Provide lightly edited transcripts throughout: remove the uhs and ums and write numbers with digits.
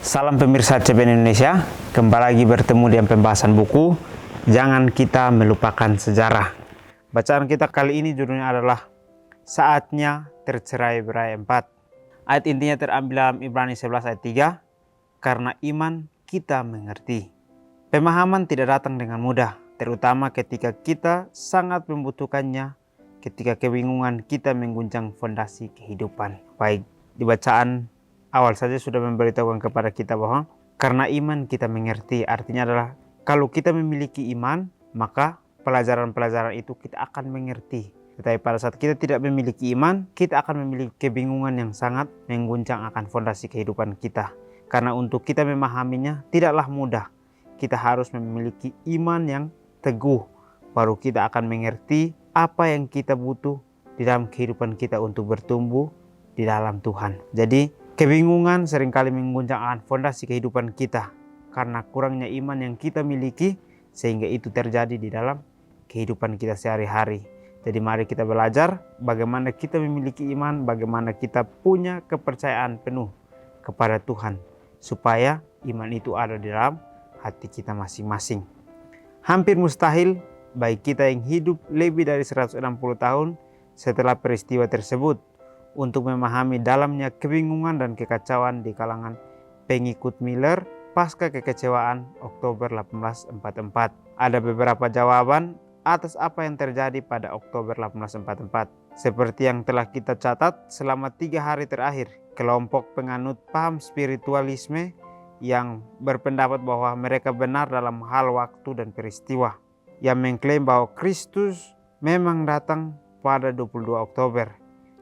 Salam pemirsa CPN Indonesia, kembali lagi bertemu dengan pembahasan buku Jangan Kita Melupakan Sejarah. Bacaan kita kali ini judulnya adalah Saatnya Tercerai-berai 4. Ayat intinya terambil dalam Ibrani 11 ayat 3. Karena iman kita mengerti. Pemahaman tidak datang dengan mudah, terutama ketika kita sangat membutuhkannya, ketika kebingungan kita mengguncang fondasi kehidupan. Baik, di bacaan awal saja sudah memberitahukan kepada kita bahwa karena iman kita mengerti, artinya adalah kalau kita memiliki iman, maka pelajaran-pelajaran itu kita akan mengerti. Tetapi pada saat kita tidak memiliki iman, kita akan memiliki kebingungan yang sangat mengguncang akan fondasi kehidupan kita. Karena untuk kita memahaminya tidaklah mudah. Kita harus memiliki iman yang teguh, baru kita akan mengerti apa yang kita butuh di dalam kehidupan kita untuk bertumbuh di dalam Tuhan. Jadi kebingungan seringkali mengguncang akan fondasi kehidupan kita karena kurangnya iman yang kita miliki, sehingga itu terjadi di dalam kehidupan kita sehari-hari. Jadi mari kita belajar bagaimana kita memiliki iman, bagaimana kita punya kepercayaan penuh kepada Tuhan, supaya iman itu ada di dalam hati kita masing-masing. Hampir mustahil bagi kita yang hidup lebih dari 160 tahun setelah peristiwa tersebut untuk memahami dalamnya kebingungan dan kekacauan di kalangan pengikut Miller pasca kekecewaan Oktober 1844. Ada beberapa jawaban atas apa yang terjadi pada Oktober 1844. Seperti yang telah kita catat, selama 3 hari terakhir, kelompok penganut paham spiritualisme yang berpendapat bahwa mereka benar dalam hal waktu dan peristiwa, yang mengklaim bahwa Kristus memang datang pada 22 Oktober.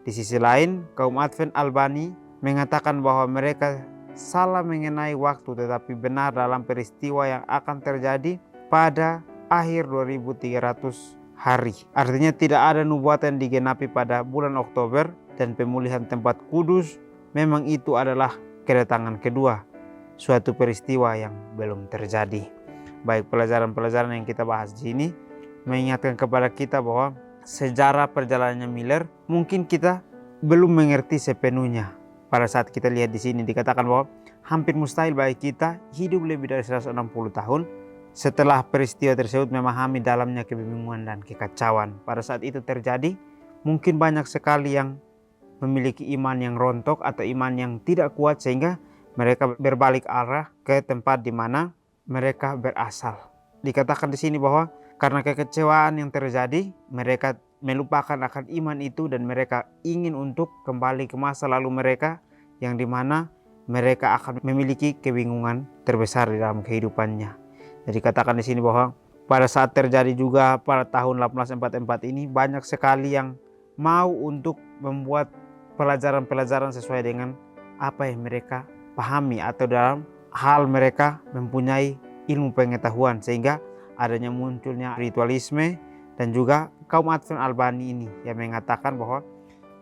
Di sisi lain, kaum Advent Albani mengatakan bahwa mereka salah mengenai waktu tetapi benar dalam peristiwa yang akan terjadi pada akhir 2300 hari. Artinya tidak ada nubuatan digenapi pada bulan Oktober, dan pemulihan tempat kudus memang itu adalah kedatangan kedua, suatu peristiwa yang belum terjadi. Baik, pelajaran-pelajaran yang kita bahas di sini mengingatkan kepada kita bahwa sejarah perjalanannya Miller mungkin kita belum mengerti sepenuhnya. Pada saat kita lihat di sini dikatakan bahwa hampir mustahil bagi kita hidup lebih dari 160 tahun setelah peristiwa tersebut memahami dalamnya kebingungan dan kekacauan. Pada saat itu terjadi, mungkin banyak sekali yang memiliki iman yang rontok atau iman yang tidak kuat, sehingga mereka berbalik arah ke tempat di mana mereka berasal. Dikatakan di sini bahwa karena kekecewaan yang terjadi, mereka melupakan akan iman itu dan mereka ingin untuk kembali ke masa lalu mereka, yang dimana mereka akan memiliki kebingungan terbesar di dalam kehidupannya. Jadi katakan di sini bahwa pada saat terjadi juga pada tahun 1844 ini, banyak sekali yang mau untuk membuat pelajaran-pelajaran sesuai dengan apa yang mereka pahami atau dalam hal mereka mempunyai ilmu pengetahuan, sehingga adanya munculnya ritualisme dan juga kaum Advent Albani ini yang mengatakan bahwa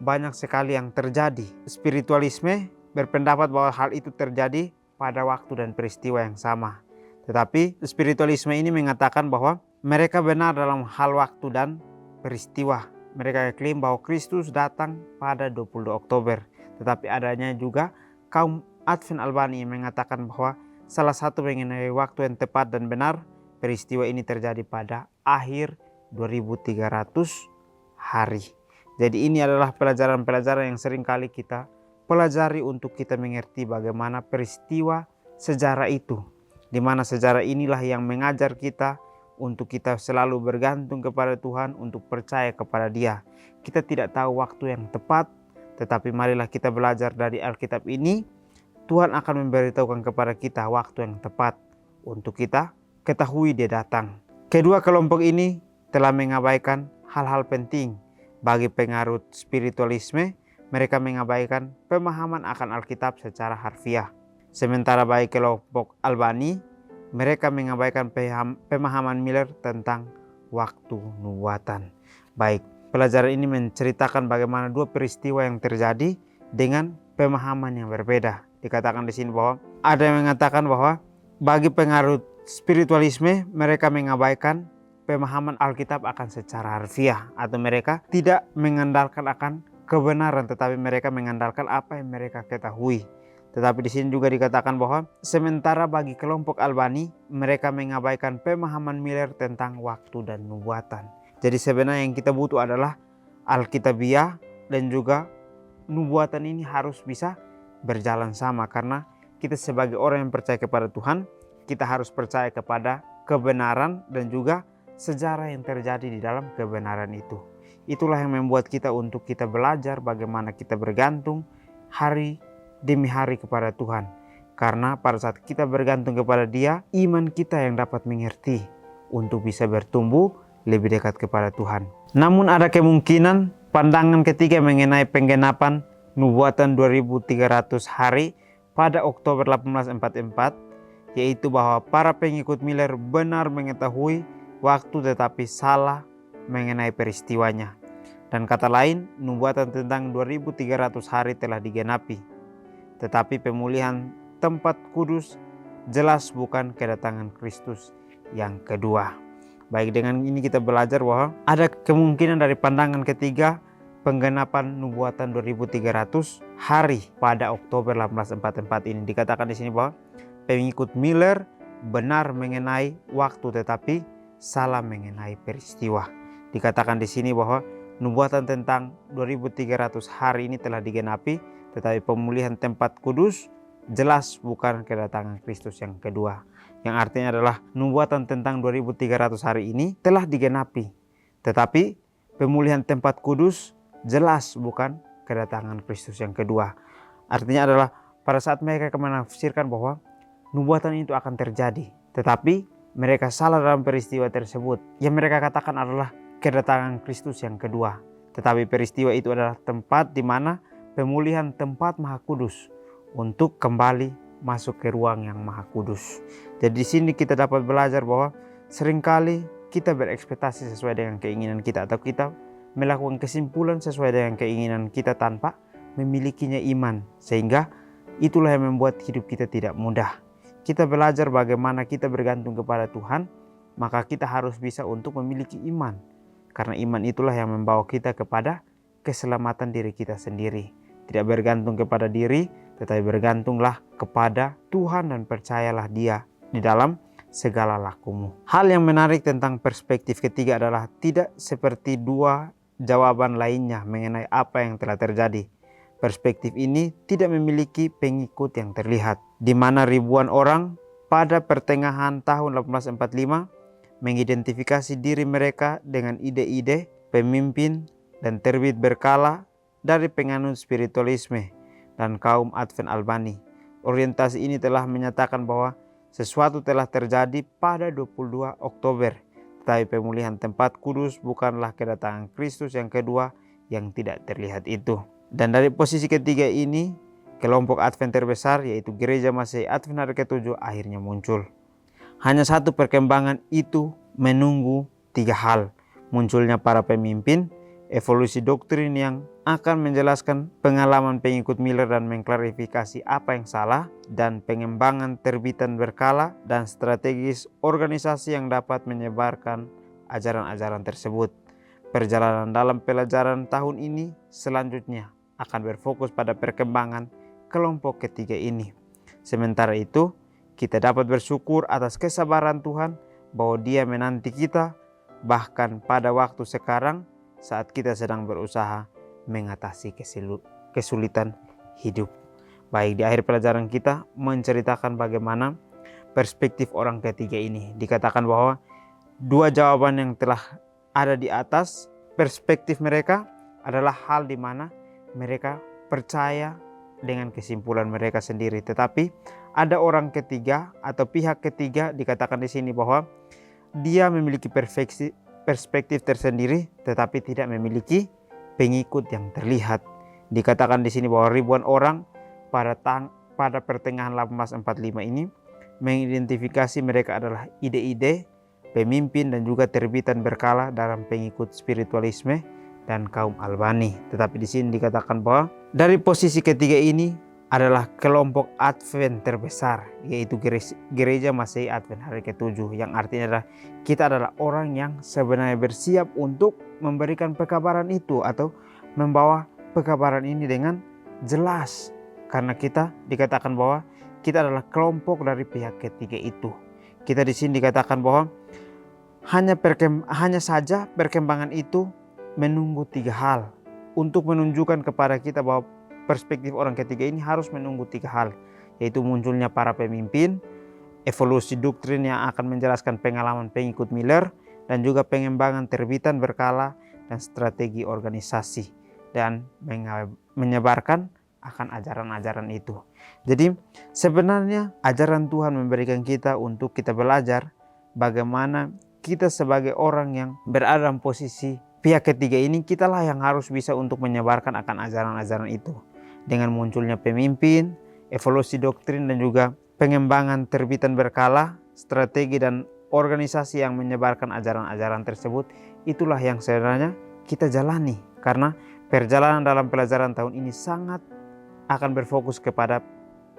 banyak sekali yang terjadi. Spiritualisme berpendapat bahwa hal itu terjadi pada waktu dan peristiwa yang sama. Tetapi spiritualisme ini mengatakan bahwa mereka benar dalam hal waktu dan peristiwa. Mereka klaim bahwa Kristus datang pada 22 Oktober. Tetapi adanya juga kaum Advent Albani yang mengatakan bahwa salah satu mengenai waktu yang tepat dan benar, peristiwa ini terjadi pada akhir 2300 hari. Jadi ini adalah pelajaran-pelajaran yang sering kali kita pelajari untuk kita mengerti bagaimana peristiwa sejarah itu, di mana sejarah inilah yang mengajar kita untuk kita selalu bergantung kepada Tuhan, untuk percaya kepada Dia. Kita tidak tahu waktu yang tepat, tetapi marilah kita belajar dari Alkitab ini. Tuhan akan memberitahukan kepada kita waktu yang tepat untuk kita ketahui Dia datang. Kedua kelompok ini telah mengabaikan hal-hal penting. Bagi pengarut spiritualisme, mereka mengabaikan pemahaman akan Alkitab secara harfiah. Sementara bagi kelompok Albani, mereka mengabaikan pemahaman Miller tentang waktu nubuatan. Baik, pelajaran ini menceritakan bagaimana dua peristiwa yang terjadi dengan pemahaman yang berbeda. Dikatakan di sini bahwa ada yang mengatakan bahwa bagi pengarut spiritualisme, mereka mengabaikan pemahaman Alkitab akan secara harfiah, atau mereka tidak mengandalkan akan kebenaran, tetapi mereka mengandalkan apa yang mereka ketahui. Tetapi di sini juga dikatakan bahwa sementara bagi kelompok Albani, mereka mengabaikan pemahaman Miller tentang waktu dan nubuatan. Jadi sebenarnya yang kita butuh adalah Alkitabiah dan juga nubuatan ini harus bisa berjalan sama, karena kita sebagai orang yang percaya kepada Tuhan, kita harus percaya kepada kebenaran dan juga sejarah yang terjadi di dalam kebenaran itu. Itulah yang membuat kita untuk kita belajar bagaimana kita bergantung hari demi hari kepada Tuhan. Karena pada saat kita bergantung kepada Dia, iman kita yang dapat mengerti untuk bisa bertumbuh lebih dekat kepada Tuhan. Namun ada kemungkinan pandangan ketiga mengenai penggenapan nubuatan 2300 hari pada Oktober 1844, yaitu bahwa para pengikut Miller benar mengetahui waktu tetapi salah mengenai peristiwanya. Dan kata lain, nubuatan tentang 2300 hari telah digenapi. Tetapi pemulihan tempat kudus jelas bukan kedatangan Kristus yang kedua. Baik, dengan ini kita belajar bahwa ada kemungkinan dari pandangan ketiga penggenapan nubuatan 2300 hari pada Oktober 1844 ini. Dikatakan di sini bahwa pengikut Miller benar mengenai waktu tetapi salah mengenai peristiwa. Dikatakan di sini bahwa nubuatan tentang 2300 hari ini telah digenapi, tetapi pemulihan tempat kudus jelas bukan kedatangan Kristus yang kedua. Yang artinya adalah nubuatan tentang 2300 hari ini telah digenapi, tetapi pemulihan tempat kudus jelas bukan kedatangan Kristus yang kedua. Artinya adalah pada saat mereka menafsirkan bahwa nubuatan itu akan terjadi, tetapi mereka salah dalam peristiwa tersebut. Yang mereka katakan adalah kedatangan Kristus yang kedua. Tetapi peristiwa itu adalah tempat di mana pemulihan tempat Maha Kudus untuk kembali masuk ke ruang yang Maha Kudus. Jadi di sini kita dapat belajar bahwa seringkali kita berekspektasi sesuai dengan keinginan kita, atau kita melakukan kesimpulan sesuai dengan keinginan kita tanpa memilikinya iman, sehingga itulah yang membuat hidup kita tidak mudah. Kita belajar bagaimana kita bergantung kepada Tuhan, maka kita harus bisa untuk memiliki iman, karena iman itulah yang membawa kita kepada keselamatan diri kita sendiri. Tidak bergantung kepada diri, tetapi bergantunglah kepada Tuhan dan percayalah Dia di dalam segala lakumu. Hal yang menarik tentang perspektif ketiga adalah tidak seperti dua jawaban lainnya mengenai apa yang telah terjadi. Perspektif ini tidak memiliki pengikut yang terlihat, di mana ribuan orang pada pertengahan tahun 1845 mengidentifikasi diri mereka dengan ide-ide, pemimpin, dan terbit berkala dari penganut spiritualisme dan kaum Advent Albani. Orientasi ini telah menyatakan bahwa sesuatu telah terjadi pada 22 Oktober, tetapi pemulihan tempat kudus bukanlah kedatangan Kristus yang kedua yang tidak terlihat itu. Dan dari posisi ketiga ini, kelompok Advent terbesar yaitu Gereja Masehi Advent Hari ke-7 akhirnya muncul. Hanya satu perkembangan itu menunggu tiga hal: munculnya para pemimpin, evolusi doktrin yang akan menjelaskan pengalaman pengikut Miller dan mengklarifikasi apa yang salah, dan pengembangan terbitan berkala dan strategis organisasi yang dapat menyebarkan ajaran-ajaran tersebut. Perjalanan dalam pelajaran tahun ini selanjutnya akan berfokus pada perkembangan kelompok ketiga ini. Sementara itu, kita dapat bersyukur atas kesabaran Tuhan bahwa Dia menanti kita bahkan pada waktu sekarang saat kita sedang berusaha mengatasi kesulitan hidup. Baik, di akhir pelajaran kita menceritakan bagaimana perspektif orang ketiga ini. Dikatakan bahwa dua jawaban yang telah ada di atas, perspektif mereka adalah hal di mana mereka percaya dengan kesimpulan mereka sendiri. Tetapi ada orang ketiga atau pihak ketiga, dikatakan di sini bahwa dia memiliki perspektif tersendiri tetapi tidak memiliki pengikut yang terlihat. Dikatakan di sini bahwa ribuan orang pada pertengahan 1845 ini mengidentifikasi mereka adalah ide-ide, pemimpin dan juga terbitan berkala dalam pengikut spiritualisme dan kaum Albani. Tetapi di sini dikatakan bahwa dari posisi ketiga ini adalah kelompok Advent terbesar, yaitu Gereja Masehi Advent Hari ke-7, yang artinya adalah kita adalah orang yang sebenarnya bersiap untuk memberikan pekabaran itu atau membawa pekabaran ini dengan jelas Karena kita dikatakan bahwa kita adalah kelompok dari pihak ketiga itu. Kita di sini dikatakan bahwa hanya saja perkembangan itu menunggu 3 hal. Untuk menunjukkan kepada kita bahwa perspektif orang ketiga ini harus menunggu 3 hal. Yaitu munculnya para pemimpin, evolusi doktrin yang akan menjelaskan pengalaman pengikut Miller, dan juga pengembangan terbitan berkala dan strategi organisasi, dan menyebarkan akan ajaran-ajaran itu. Jadi sebenarnya ajaran Tuhan memberikan kita untuk kita belajar bagaimana kita sebagai orang yang berada dalam posisi pihak ketiga ini, kitalah yang harus bisa untuk menyebarkan akan ajaran-ajaran itu. Dengan munculnya pemimpin, evolusi doktrin, dan juga pengembangan terbitan berkala, strategi dan organisasi yang menyebarkan ajaran-ajaran tersebut, itulah yang sebenarnya kita jalani. Karena perjalanan dalam pelajaran tahun ini sangat akan berfokus kepada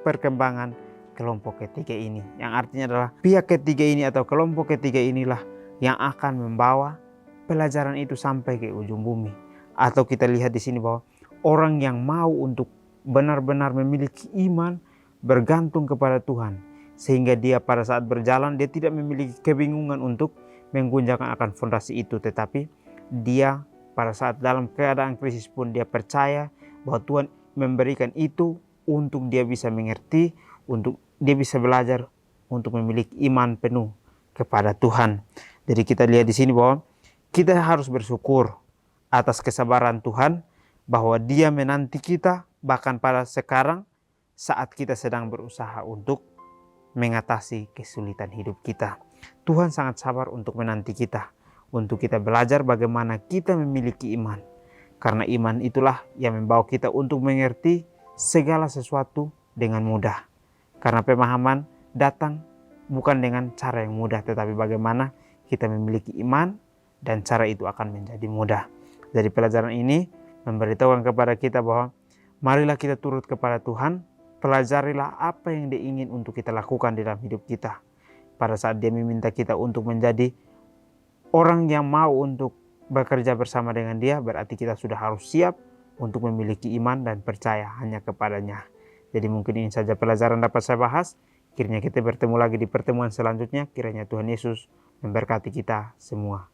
perkembangan kelompok ketiga ini. Yang artinya adalah pihak ketiga ini atau kelompok ketiga inilah yang akan membawa pelajaran itu sampai ke ujung bumi. Atau kita lihat di sini bahwa orang yang mau untuk benar-benar memiliki iman bergantung kepada Tuhan, sehingga dia pada saat berjalan dia tidak memiliki kebingungan untuk mengguncangkan akan fondasi itu, tetapi dia pada saat dalam keadaan krisis pun dia percaya bahwa Tuhan memberikan itu untuk dia bisa mengerti, untuk dia bisa belajar untuk memiliki iman penuh kepada Tuhan. Jadi kita lihat di sini bahwa kita harus bersyukur atas kesabaran Tuhan, bahwa Dia menanti kita bahkan pada sekarang saat kita sedang berusaha untuk mengatasi kesulitan hidup kita. Tuhan sangat sabar untuk menanti kita, untuk kita belajar bagaimana kita memiliki iman. Karena iman itulah yang membawa kita untuk mengerti segala sesuatu dengan mudah. Karena pemahaman datang bukan dengan cara yang mudah, tetapi bagaimana kita memiliki iman dan cara itu akan menjadi mudah. Dari pelajaran ini memberitahukan kepada kita bahwa marilah kita turut kepada Tuhan, pelajarilah apa yang Dia ingin untuk kita lakukan di dalam hidup kita. Pada saat Dia meminta kita untuk menjadi orang yang mau untuk bekerja bersama dengan Dia, berarti kita sudah harus siap untuk memiliki iman dan percaya hanya kepadanya. Jadi mungkin ini saja pelajaran dapat saya bahas. Kiranya kita bertemu lagi di pertemuan selanjutnya. Kiranya Tuhan Yesus memberkati kita semua.